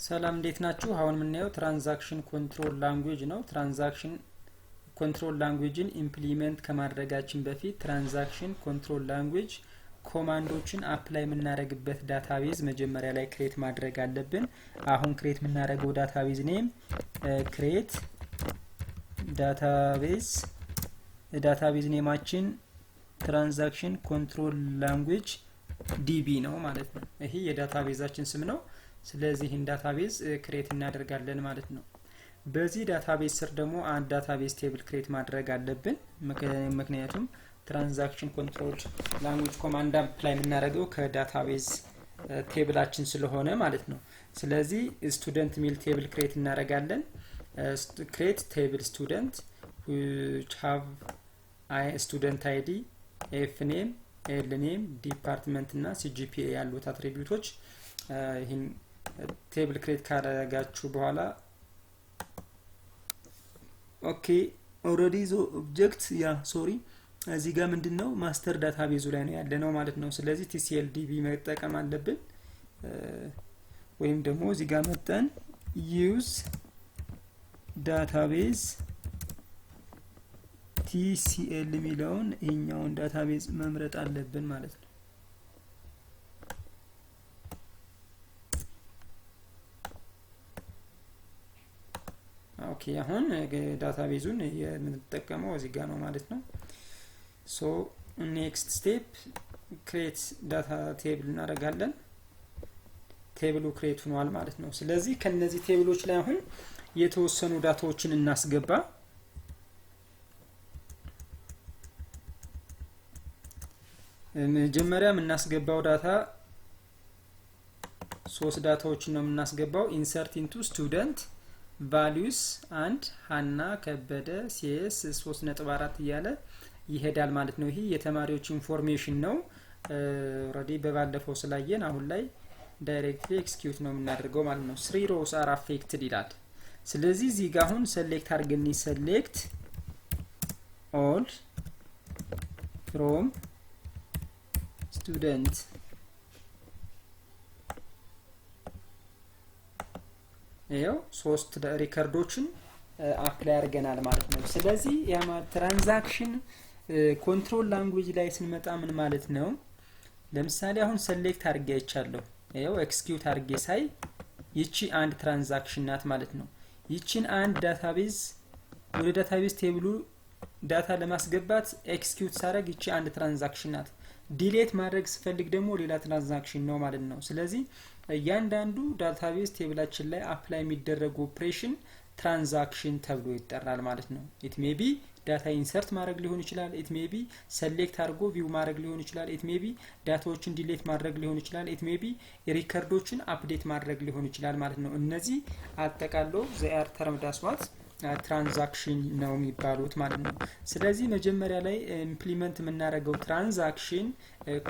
ሰላም እንዴት ናችሁ? አሁን የምናየው ትራንዛክሽን ኮንትሮል ላንጉዌጅ ነው። ትራንዛክሽን ኮንትሮል ላንጉዌጅን ኢምፕሊመንት ከማድረጋችን በፊት ትራንዛክሽን ኮንትሮል ላንጉዌጅ ኮማንዶችን አፕላይ የምናደርግበት ዳታቤዝ መጀመሪያ ላይ ክሬት ማድረግ አለብን። አሁን ክሬት የምናደርገው ዳታቤዝ ኔም ክሬት ዳታቤዝ ኔማችን ትራንዛክሽን ኮንትሮል ላንጉዌጅ ዲቢ ነው ማለት ነው። ይሄ የዳታቤዛችን ስም ነው። ስለዚህ ይህን ዳታቤዝ ክሬት እናደርጋለን ማለት ነው። በዚህ ዳታቤዝ ስር ደግሞ አንድ ዳታቤዝ ቴብል ክሬት ማድረግ አለብን። ምክንያቱም ትራንዛክሽን ኮንትሮል ላንጉዌጅ ኮማንድ አፕላይ የምናደርገው ከዳታቤዝ ቴብላችን ስለሆነ ማለት ነው። ስለዚህ ስቱደንት ሚል ቴብል ክሬት እናደርጋለን። ክሬት ቴብል ስቱደንት which have student id f name l name ዲፓርትመንት እና cgpa ያሉት አትሪቢዩቶች ይህን ቴብል ክሬት ካደረጋችሁ በኋላ ኦኬ ኦሬዲ ዞ ኦብጀክት እዚህ ጋር ምንድነው ማስተር ዳታቤዙ ላይ ነው ያለነው ማለት ነው። ስለዚህ tcldb መጠቀም አለብን። ወይም ደግሞ እዚህ ጋር መጣን use database tcl ሚለውን ይሄኛውን ዳታቤዝ መምረጥ አለብን ማለት ነው። ኦኬ አሁን ዳታቤዙን የምንጠቀመው እዚህ ጋር ነው ማለት ነው። ሶ ኔክስት ስቴፕ ክሬት ዳታ ቴብል እናደርጋለን። ቴብሉ ክሬት ሆኗል ማለት ነው። ስለዚህ ከነዚህ ቴብሎች ላይ አሁን የተወሰኑ ዳታዎችን እናስገባ። መጀመሪያ የምናስገባው ዳታ ሶስት ዳታዎችን ነው የምናስገባው። ኢንሰርት ኢንቱ ስቱደንት ቫልዩስ አንድ ሀና ከበደ ሲኤስ 3.4 እያለ ይሄዳል ማለት ነው። ይሄ የተማሪዎች ኢንፎርሜሽን ነው። ኦሬዲ በባለፈው ስላየን አሁን ላይ ዳይሬክትሊ ኤክስኪዩት ነው የምናደርገው ማለት ነው። 3 rows are affected ይላል። ስለዚህ እዚህ ጋር አሁን ሰሌክት አድርገን ሰሌክት ኦል ፍሮም ስቱደንት ይሄው ሶስት ሪከርዶችን አፕላይ አድርገናል ማለት ነው። ስለዚህ ያማ ትራንዛክሽን ኮንትሮል ላንጉዌጅ ላይ ስንመጣ ምን ማለት ነው? ለምሳሌ አሁን ሰሌክት አድርጌ አይቻለሁ። ይሄው ኤክስኪዩት አድርጌ ሳይ ይቺ አንድ ትራንዛክሽን ናት ማለት ነው። ይቺን አንድ ዳታቤዝ ወደ ዳታቤዝ ቴብሉ ዳታ ለማስገባት ኤክስኪዩት ሳደርግ ይቺ አንድ ትራንዛክሽን ናት። ዲሌት ማድረግ ስፈልግ ደግሞ ሌላ ትራንዛክሽን ነው ማለት ነው። ስለዚህ እያንዳንዱ ዳታቤዝ ቴብላችን ላይ አፕላይ የሚደረጉ ኦፕሬሽን ትራንዛክሽን ተብሎ ይጠራል ማለት ነው። ኢት ሜይ ቢ ዳታ ኢንሰርት ማድረግ ሊሆን ይችላል። ኢት ሜይ ቢ ሰሌክት አድርጎ ቪው ማድረግ ሊሆን ይችላል። ኢት ሜይ ቢ ዳታዎችን ዲሌት ማድረግ ሊሆን ይችላል። ኢት ሜይ ቢ ሪከርዶችን አፕዴት ማድረግ ሊሆን ይችላል ማለት ነው። እነዚህ አጠቃለው ዘአር ተርምድ አስ ዋት ትራንዛክሽን ነው የሚባሉት ማለት ነው። ስለዚህ መጀመሪያ ላይ ኢምፕሊመንት የምናደርገው ትራንዛክሽን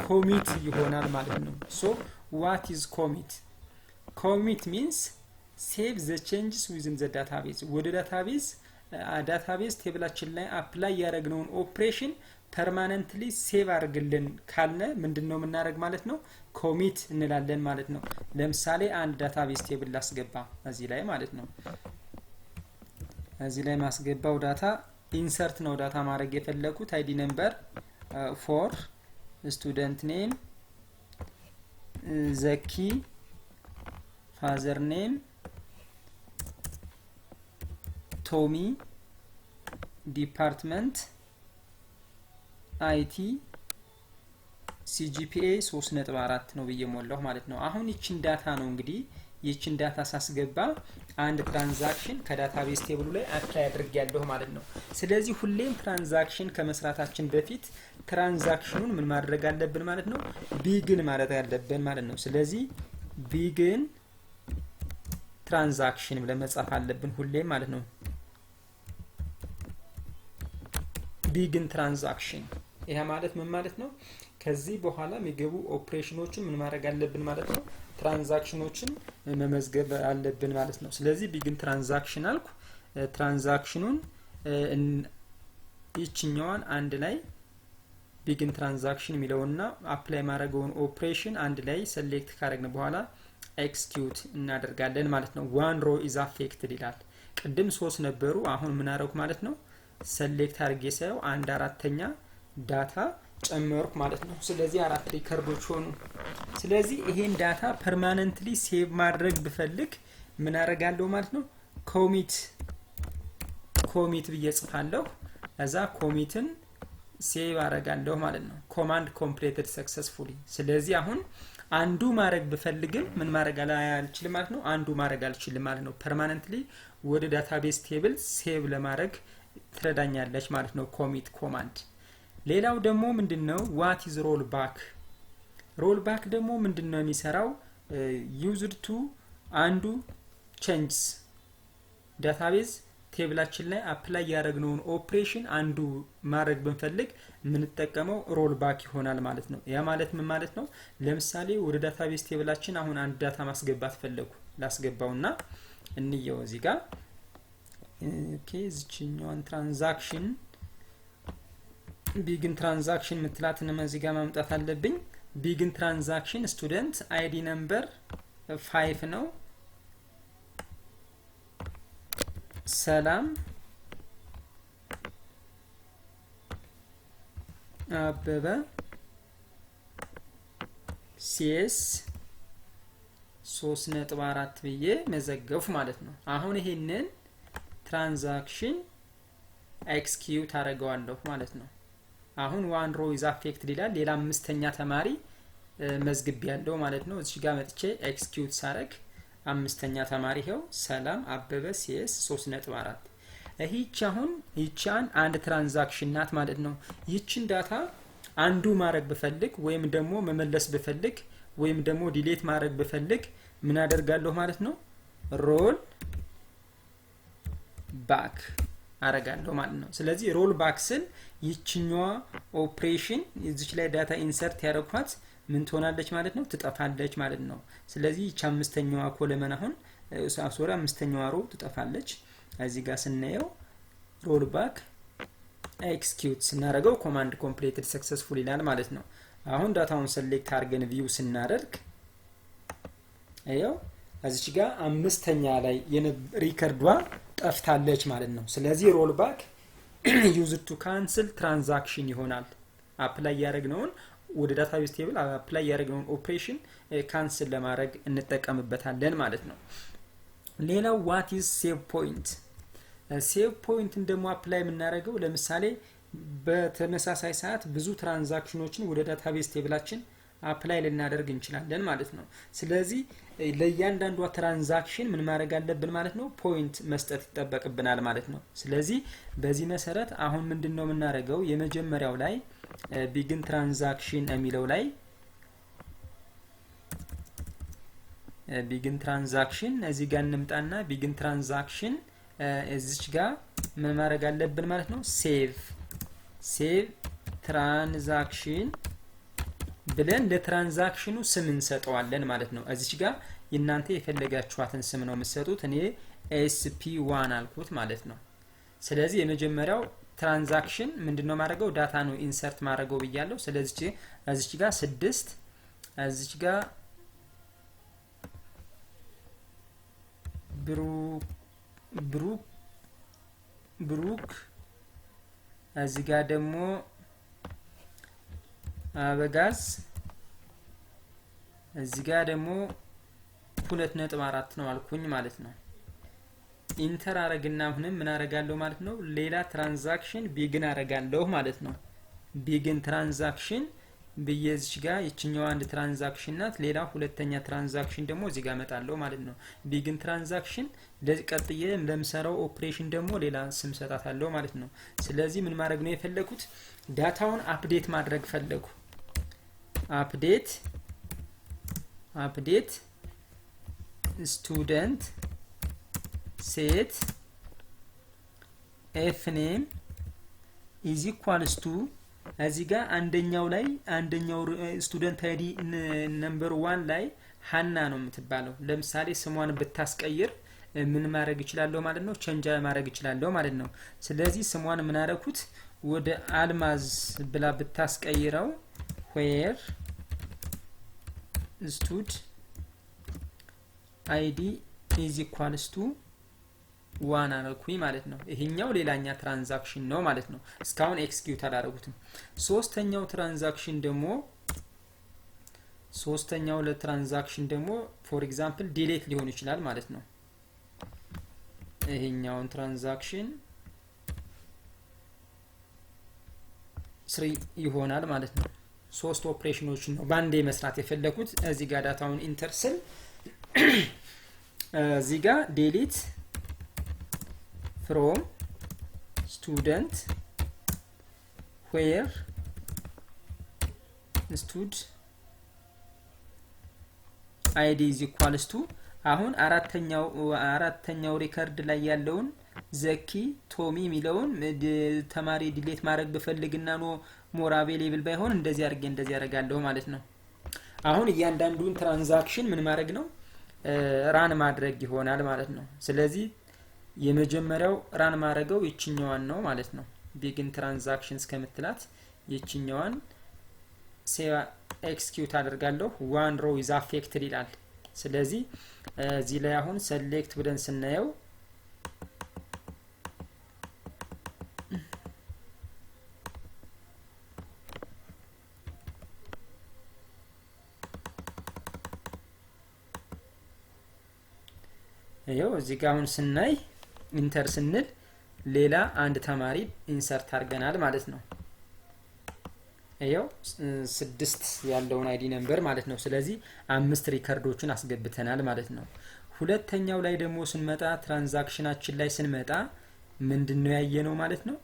ኮሚት ይሆናል ማለት ነው። ሶ what is commit? Commit means save the changes within the database. ወደ ዳታቤዝ ቴብላችን ላይ አፕላይ ያደረግነውን ኦፕሬሽን ፐርማነንትሊ ሴቭ አድርግልን ካልነ ምንድነው የምናደርግ ማለት ነው? ኮሚት እንላለን ማለት ነው። ለምሳሌ አንድ ዳታቤዝ ቴብል ላስገባ እዚህ ላይ ማለት ነው። እዚህ ላይ ማስገባው ዳታ ኢንሰርት ነው ዳታ ማድረግ የፈለኩት አይዲ ነምበር ፎር ስቱደንት ኔም ዘኪ ፋዘር ኔም ቶሚ ዲፓርትመንት አይቲ ሲጂፒኤ 3.4 ነው ብዬ ሞላው ማለት ነው። አሁን ይችን ዳታ ነው እንግዲህ ይችን ዳታ ሳስገባ አንድ ትራንዛክሽን ከዳታቤዝ ቴብሉ ላይ አፕላይ አድርጌያለሁ ማለት ነው። ስለዚህ ሁሌም ትራንዛክሽን ከመስራታችን በፊት ትራንዛክሽኑን ምን ማድረግ አለብን ማለት ነው? ቢግን ማለት አለብን ማለት ነው። ስለዚህ ቢግን ትራንዛክሽን ብለን መጻፍ አለብን ሁሌም ማለት ነው። ቢግን ትራንዛክሽን ይሄ ማለት ምን ማለት ነው? ከዚህ በኋላ የሚገቡ ኦፕሬሽኖችን ምን ማድረግ አለብን ማለት ነው? ትራንዛክሽኖችን መመዝገብ አለብን ማለት ነው። ስለዚህ ቢግን ትራንዛክሽን አልኩ። ትራንዛክሽኑን ይችኛዋን አንድ ላይ ቢግን ትራንዛክሽን የሚለውና አፕላይ ማድረገውን ኦፕሬሽን አንድ ላይ ሰሌክት ካደረግን በኋላ ኤክስኪዩት እናደርጋለን ማለት ነው። one row is affected ይላል። ቅድም 3 ነበሩ አሁን ምን አደረኩ ማለት ነው ሰሌክት አድርጌ ሳየው 1/4ኛ ዳታ ጨመርኩ ማለት ነው። ስለዚህ 4 ሪከርዶች ሆኑ። ስለዚህ ይሄን ዳታ ፐርማነንትሊ ሴቭ ማድረግ ብፈልግ ምን አደርጋለሁ ማለት ነው ኮሚት ብዬ ጽፋለሁ። እዛ ኮሚትን ሴቭ አደርጋለሁ ማለት ነው። ኮማንድ ኮምፕሊትድ ሰክሰስፉሊ። ስለዚህ አሁን አንዱ ማድረግ ብፈልግም ምን ማድረግ አልችልም ማለት ነው አንዱ ማድረግ አልችልም ማለት ነው። ፐርማነንትሊ ወደ ዳታቤዝ ቴብል ሴቭ ለማድረግ ትረዳኛለች ማለት ነው ኮሚት ኮማንድ። ሌላው ደግሞ ምንድነው ዋት ኢዝ ሮልባክ? ሮልባክ ደግሞ ምንድነው የሚሰራው ዩዝድ ቱ አንዱ ቼንጅስ ዳታቤዝ ቴብላችን ላይ አፕላይ ያደረግነውን ኦፕሬሽን አንዱ ማድረግ ብንፈልግ የምንጠቀመው ሮልባክ ይሆናል ማለት ነው። ያ ማለት ምን ማለት ነው? ለምሳሌ ወደ ዳታቤዝ ቴብላችን አሁን አንድ ዳታ ማስገባት ፈለኩ። ላስገባውና እንየው እዚህ ጋር ኦኬ እዚህኛውን ትራንዛክሽን ቢግን ትራንዛክሽን ምትላትን እዚህ ጋር ማምጣት አለብኝ። ቢግን ትራንዛክሽን ስቱደንት አይዲ ነምበር 5 ነው። ሰላም አበበ ሲኤስ 3.4 ብዬ መዘገፉ ማለት ነው። አሁን ይሄንን ትራንዛክሽን ኤክስኪዩት አደርገዋለሁ ማለት ነው። አሁን one row is affected ይላል። ሌላ አምስተኛ ተማሪ መዝግብ ያለው ማለት ነው። እዚህ ጋር መጥቼ ኤክስኪዩት ሳረግ አምስተኛ ተማሪ ይሄው ሰላም አበበ ሲኤስ 3.4 ይህቻን አንድ ትራንዛክሽን ናት ማለት ነው። ይህችን ዳታ አንዱ ማድረግ ብፈልግ ወይም ደግሞ መመለስ ብፈልግ ወይም ደግሞ ዲሌት ማድረግ ብፈልግ ምን አደርጋለሁ ማለት ነው ሮል ባክ አረጋለሁ ማለት ነው። ስለዚህ ሮል ባክ ስል ይችኛዋ ኦፕሬሽን እዚች ላይ ዳታ ኢንሰርት ያደረኳት ምን ትሆናለች ማለት ነው ትጠፋለች ማለት ነው። ስለዚህ ይች አምስተኛዋ ኮለመን አሁን ሶሪ አምስተኛዋ ሮ ትጠፋለች። እዚህ ጋር ስናየው ሮል ባክ ኤክስኪዩት ስናደርገው ኮማንድ ኮምፕሊትድ ሰክሰስፉል ይላል ማለት ነው። አሁን ዳታውን ሰሌክት አድርገን ቪው ስናደርግ አየው እዚች ጋር አምስተኛ ላይ ሪከርዷ ጠፍታለች ማለት ነው። ስለዚህ ሮል ባክ ዩዝድ ቱ ካንስል ትራንዛክሽን ይሆናል። አፕላይ ያደረግነውን ወደ ዳታቤዝ ቴብል አፕላይ ያደረግነውን ኦፕሬሽን ካንስል ለማድረግ እንጠቀምበታለን ማለት ነው። ሌላው ዋት ኢዝ ሴቭ ፖይንት? ሴቭ ፖይንትን ደግሞ አፕላይ የምናደርገው ለምሳሌ በተመሳሳይ ሰዓት ብዙ ትራንዛክሽኖችን ወደ ዳታቤዝ ቴብላችን አፕላይ ልናደርግ እንችላለን ማለት ነው። ስለዚህ ለእያንዳንዷ ትራንዛክሽን ምን ማድረግ አለብን ማለት ነው ፖይንት መስጠት ይጠበቅብናል ማለት ነው። ስለዚህ በዚህ መሰረት አሁን ምንድነው የምናደርገው የመጀመሪያው ላይ ቢግን ትራንዛክሽን የሚለው ላይ ቢግን ትራንዛክሽን እዚህ ጋር እንምጣና ቢግን ትራንዛክሽን እዚች ጋር ምን ማድረግ አለብን ማለት ነው ሴቭ ትራንዛክሽን ብለን ለትራንዛክሽኑ ስም እንሰጠዋለን ማለት ነው። እዚች ጋር እናንተ የፈለጋችኋትን ስም ነው የምትሰጡት። እኔ SP1 አልኩት ማለት ነው። ስለዚህ የመጀመሪያው ትራንዛክሽን ምንድነው ማድረገው ዳታ ነው ኢንሰርት ማድረገው ብያለሁ። ስለዚህ እዚች ጋር 6 እዚች ጋር ብሩክ እዚህ ጋር ደግሞ አበጋዝ እዚህ ጋር ደግሞ 2.4 ነው አልኩኝ ማለት ነው። ኢንተር አረግና አሁንም ምን አረጋለሁ ማለት ነው ሌላ ትራንዛክሽን ቢግን አረጋለሁ ማለት ነው። ቢግን ትራንዛክሽን በየዚህ ጋር ይችኛው አንድ ትራንዛክሽን ናት። ሌላ ሁለተኛ ትራንዛክሽን ደግሞ እዚህ ጋር መጣለው ማለት ነው። ቢግን ትራንዛክሽን ለቀጥዬ ለምሰራው ኦፕሬሽን ደግሞ ሌላ ስም ሰጣታለሁ ማለት ነው። ስለዚህ ምን ማድረግ ነው የፈለኩት ዳታውን አፕዴት ማድረግ ፈለኩ። አፕዴት ስቱደንት ሴት ኤፍ ኔም ኢዝ ኢኳልስ ቱ እዚህ ጋር አንደኛው ስቱደንት አይዲ ነምበር 1 ላይ ሃና ነው የምትባለው። ለምሳሌ ስሟን ብታስቀይር ምን ማድረግ ይችላልው ማለት ነው ቼንጅ ማድረግ ይችላልው ማለት ነው። ስለዚህ ስሟን ምን አደረኩት ወደ አልማዝ ብላ ብታስቀይረው where id is equals to 1 አረኩኝ ማለት ነው። ይሄኛው ሌላኛ ትራንዛክሽን ነው ማለት ነው። እስካሁን ኤክስኪዩት አላደረጉትም። ሶስተኛው ለትራንዛክሽን ደግሞ ፎር ኤግዛምፕል ዲሌት ሊሆን ይችላል ማለት ነው። ይሄኛውን ትራንዛክሽን 3 ይሆናል ማለት ነው። 3 ኦፕሬሽኖችን ነው ባንዴ መስራት የፈለኩት። እዚህ ጋር ዳታውን ኢንተር ስል እዚህ ጋር ዲሊት from student where stud id is equals to አሁን አራተኛው ሪከርድ ላይ ያለውን ዘኪ ቶሚ ሚለውን ተማሪ ዲሌት ማድረግ በፈልግና ነው ሞር አቬሌብል ባይሆን እንደዚህ ያደርጋለሁ ማለት ነው። አሁን እያንዳንዱን ትራንዛክሽን ምን ማድረግ ነው ራን ማድረግ ይሆናል ማለት ነው። ስለዚህ የመጀመሪያው ራን ማድረገው ይችኛዋን ነው ማለት ነው። ቢግን ትራንዛክሽንስ ከምትላት ይችኛዋን ሴቭ ኤክስኪዩት አደርጋለሁ። one row is affected ይላል። ስለዚህ እዚህ ላይ አሁን select ብለን ስናየው ይሄው እዚህ ጋር አሁን ስናይ ኢንተር ስንል ሌላ አንድ ተማሪ ኢንሰርት አድርገናል ማለት ነው። ይሄው 6 ያለውን አይዲ ነምበር ማለት ነው። ስለዚህ 5 ሪከርዶችን አስገብተናል ማለት ነው። ሁለተኛው ላይ ደግሞ ስንመጣ ትራንዛክሽናችን ላይ ስንመጣ ምንድነው ያየነው ማለት ነው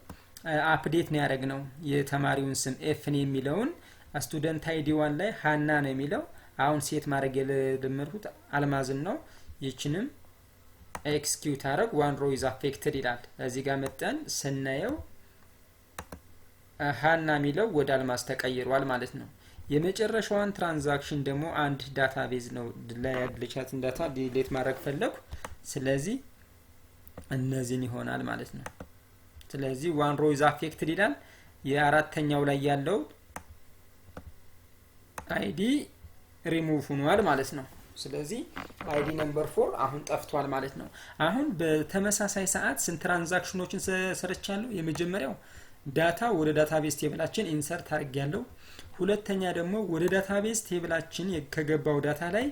አፕዴት ነው ያደረግነው የተማሪውን ስም ኤፍን የሚለውን ስቱደንት አይዲ 1 ላይ ሃና ነው የሚለው አሁን ሴት ማድረግ የለመድኩት አልማዝን ነው። ይችንም ኤክስኪዩት አረግ one row is affected ይላል። እዚህ ጋር መጣን ስናየው ሃና ሚለው ወደ አልማዝ ተቀይሯል ማለት ነው። የመጨረሻዋን ትራንዛክሽን ደግሞ አንድ ዳታቤዝ ነው ላይ ያለቻትን ዳታ ዲሊት ማድረግ ፈለኩ። ስለዚህ እነዚህን ይሆናል ማለት ነው። ስለዚህ one row is affected ይላል። የአራተኛው ላይ ያለው አይዲ ሪሙቭ ሆኗል ማለት ነው። ስለዚህ አይዲ ነምበር 4 አሁን ጠፍቷል ማለት ነው። አሁን በተመሳሳይ ሰዓት ስንት ትራንዛክሽኖችን ሰርቻለሁ? የመጀመሪያው ዳታ ወደ ዳታቤዝ ቴብላችን ኢንሰርት አድርጌያለሁ። ሁለተኛ ደግሞ ወደ ዳታቤዝ ቴብላችን ከገባው ዳታ ላይ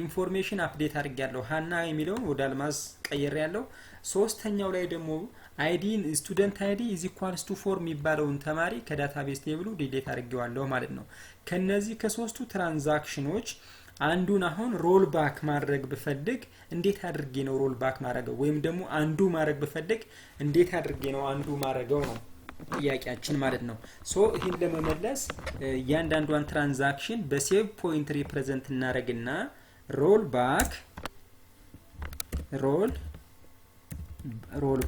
ኢንፎርሜሽን አፕዴት አድርጌያለሁ። ሃና የሚለውን ወደ አልማዝ ቀይሬያለሁ። ሶስተኛው ላይ ደግሞ አይዲን ስቱደንት አይዲ is equals to 4 የሚባለውን ተማሪ ከዳታቤዝ ቴብሉ ዲሊት አድርጌዋለሁ ማለት ነው። ከነዚህ ከሶስቱ ትራንዛክሽኖች አንዱን አሁን ሮል ባክ ማድረግ ብፈልግ እንዴት አድርጌ ነው ሮል ባክ ማድረገው? ወይም ደግሞ አንዱ ማድረግ ብፈልግ እንዴት አድርጌ ነው አንዱ ማድረገው ነው ጥያቄያችን ማለት ነው። ሶ ይሄን ለመመለስ እያንዳንዷን ትራንዛክሽን በሴቭ ፖይንት ሪፕሬዘንት እናደርግና ሮል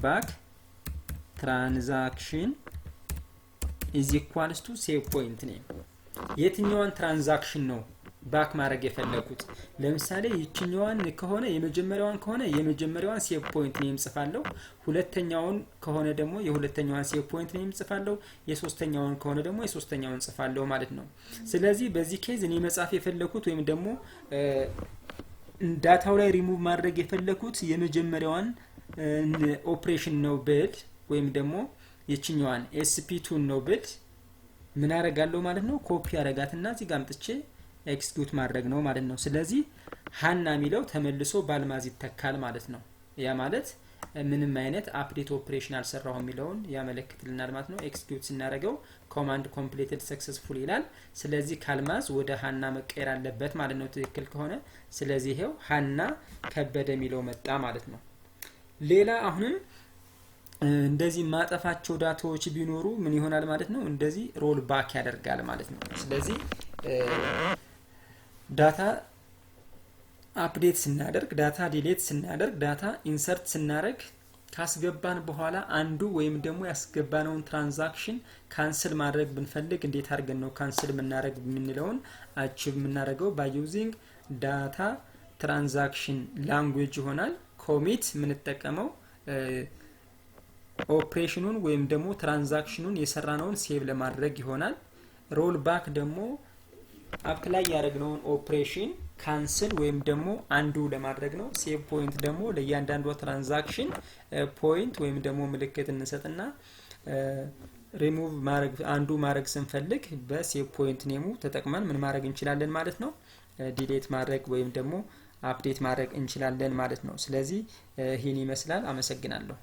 ባክ ትራንዛክሽን is equals to save point name። የትኛዋን ትራንዛክሽን ነው ባክ ማድረግ የፈለኩት? ለምሳሌ ይችኛዋን ከሆነ የመጀመሪያዋን ከሆነ የመጀመሪያዋን ሴቭ ፖይንት ኔም ጽፋለሁ። ሁለተኛውን ከሆነ ደግሞ የሁለተኛዋን ሴቭ ፖይንት ኔም ጽፋለሁ። የሶስተኛውን ከሆነ ደግሞ የሶስተኛውን ጽፋለሁ ማለት ነው። ስለዚህ በዚህ ኬዝ እኔ መጻፍ የፈለኩት ወይም ደግሞ ዳታው ላይ ሪሙቭ ማድረግ የፈለኩት የመጀመሪያዋን ኦፕሬሽን ነው ብል ወይም ደግሞ የችኛዋን sp2 ነው ብል ምን አደርጋለሁ ማለት ነው ኮፒ አደርጋትና እዚህ ጋር አምጥቼ ኤክስኪዩት ማድረግ ነው ማለት ነው። ስለዚህ ሃና ሚለው ተመልሶ ባልማዝ ይተካል ማለት ነው። ያ ማለት ምንም አይነት አፕዴት ኦፕሬሽን አልሰራው የሚለውን ያመለክትልናል ማለት ነው። ኤክስኪዩት ስናደርገው ኮማንድ ኮምፕሊትድ ሰክሰስፉል ይላል። ስለዚህ ካልማዝ ወደ ሃና መቀየር አለበት ማለት ነው ትክክል ከሆነ። ስለዚህ ይሄው ሃና ከበደ ሚለው መጣ ማለት ነው። ሌላ አሁንም እንደዚህ ማጠፋቸው ዳታዎች ቢኖሩ ምን ይሆናል ማለት ነው? እንደዚህ ሮል ባክ ያደርጋል ማለት ነው። ስለዚህ ዳታ አፕዴት ስናደርግ፣ ዳታ ዲሌት ስናደርግ፣ ዳታ ኢንሰርት ስናደርግ ካስገባን በኋላ አንዱ ወይም ደግሞ ያስገባነውን ትራንዛክሽን ካንስል ማድረግ ብንፈልግ እንዴት አድርገን ነው ካንስል የምናደርግ የምንለውን አቺቭ የምናደርገው ባይ ዩዚንግ ዳታ ትራንዛክሽን ላንጉዌጅ ይሆናል። ኮሚት የምንጠቀመው ኦፕሬሽኑን ወይም ደግሞ ትራንዛክሽኑን የሰራነውን ሴቭ ለማድረግ ይሆናል። ሮል ባክ ደግሞ አፕላይ ያደረግነውን ኦፕሬሽን ካንስል ወይም ደግሞ አንዱ ለማድረግ ነው። ሴቭ ፖይንት ደግሞ ለእያንዳንዷ ትራንዛክሽን ፖይንት ወይም ደግሞ ምልክት እንሰጥና ሪሙቭ ማድረግ አንዱ ማድረግ ስንፈልግ በሴቭ ፖይንት ኔሙ ተጠቅመን ምን ማድረግ እንችላለን ማለት ነው፣ ዲሌት ማድረግ ወይም ደግሞ አፕዴት ማድረግ እንችላለን ማለት ነው። ስለዚህ ይህን ይመስላል። አመሰግናለሁ።